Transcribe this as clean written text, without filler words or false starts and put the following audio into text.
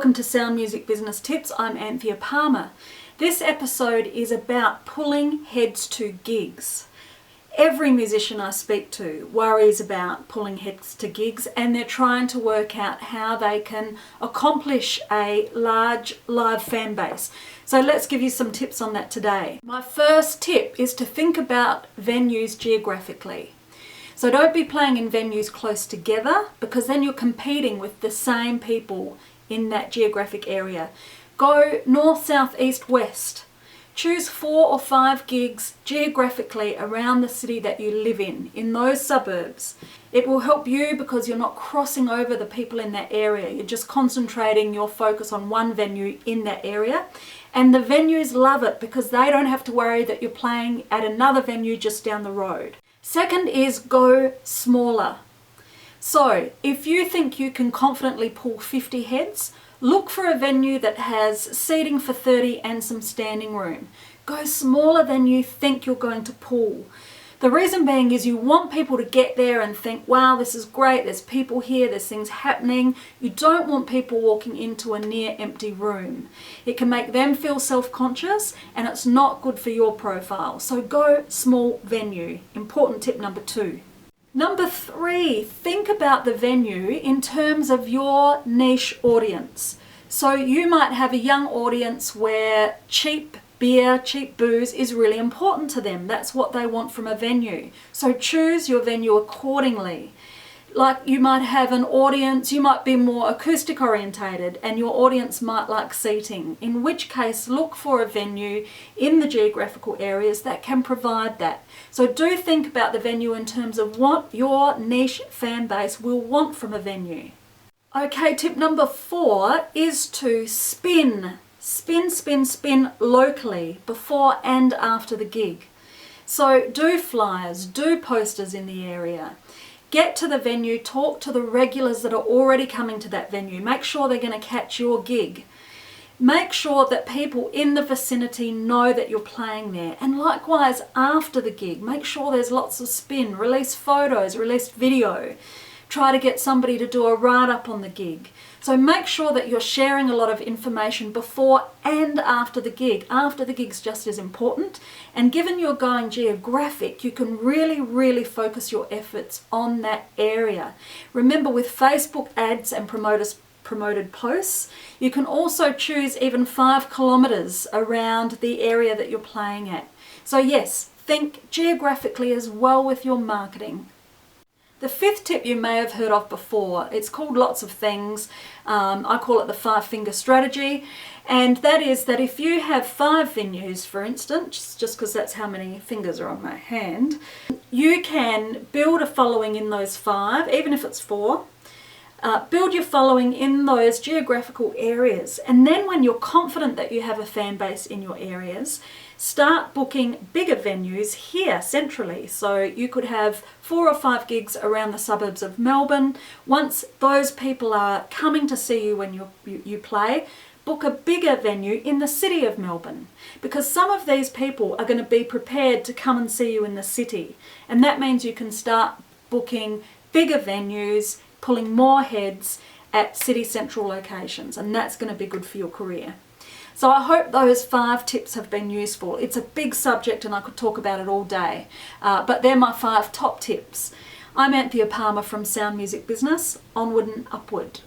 welcome to Sound Music Business Tips. I'm Anthea Palmer. This episode is about pulling heads to gigs. Every musician I speak to worries about pulling heads to gigs, and they're trying to work out how they can accomplish a large live fan base. So let's give you some tips on that today. My first tip is to think about venues geographically. So don't be playing in venues close together, because then you're competing with the same people in that geographic area. Go north, south, east, west. Choose 4 or 5 gigs geographically around the city that you live in those suburbs. It will help you because you're not crossing over the people in that area. You're just concentrating your focus on one venue in that area. And the venues love it because they don't have to worry that you're playing at another venue just down the road. Second is go smaller. So if you think you can confidently pull 50 heads, look for a venue that has seating for 30 and some standing room. Go smaller than you think you're going to pull. The reason being is you want people to get there and think, wow, this is great, there's people here, there's things happening. You don't want people walking into a near empty room. It can make them feel self-conscious and it's not good for your profile. So go small venue. Important tip number 2. Number 3, think about the venue in terms of your niche audience. So you might have a young audience where cheap beer, cheap booze is really important to them. That's what they want from a venue. So choose your venue accordingly. Like you might have an audience, you might be more acoustic orientated and your audience might like seating, in which case look for a venue in the geographical areas that can provide that. So do think about the venue in terms of what your niche fan base will want from a venue. Okay, tip number 4 is to spin locally before and after the gig. So do flyers, do posters in the area. Get to the venue, talk to the regulars that are already coming to that venue. Make sure they're going to catch your gig. Make sure that people in the vicinity know that you're playing there. And likewise, after the gig, make sure there's lots of spin. Release photos, release video. Try to get somebody to do a write-up on the gig. So make sure that you're sharing a lot of information before and after the gig. After the gig's just as important. And given you're going geographic, you can really focus your efforts on that area. Remember, with Facebook ads and promoted posts, you can also choose even 5 kilometers around the area that you're playing at. So yes, think geographically as well with your marketing. The 5th tip you may have heard of before. It's called lots of things. I call it the 5-finger strategy. And that is that if you have 5 venues, for instance, just because that's how many fingers are on my hand, you can build a following in those 5, even if it's 4. Build your following in those geographical areas. And then when you're confident that you have a fan base in your areas, start booking bigger venues here centrally. So you could have 4 or 5 gigs around the suburbs of Melbourne. Once those people are coming to see you when you play, book a bigger venue in the city of Melbourne, because some of these people are going to be prepared to come and see you in the city. And that means you can start booking bigger venues, pulling more heads at city central locations, and that's going to be good for your career. So I hope those 5 tips have been useful. It's a big subject and I could talk about it all day, but they're my 5 top tips. I'm Anthea Palmer from Sound Music Business. Onward and upward.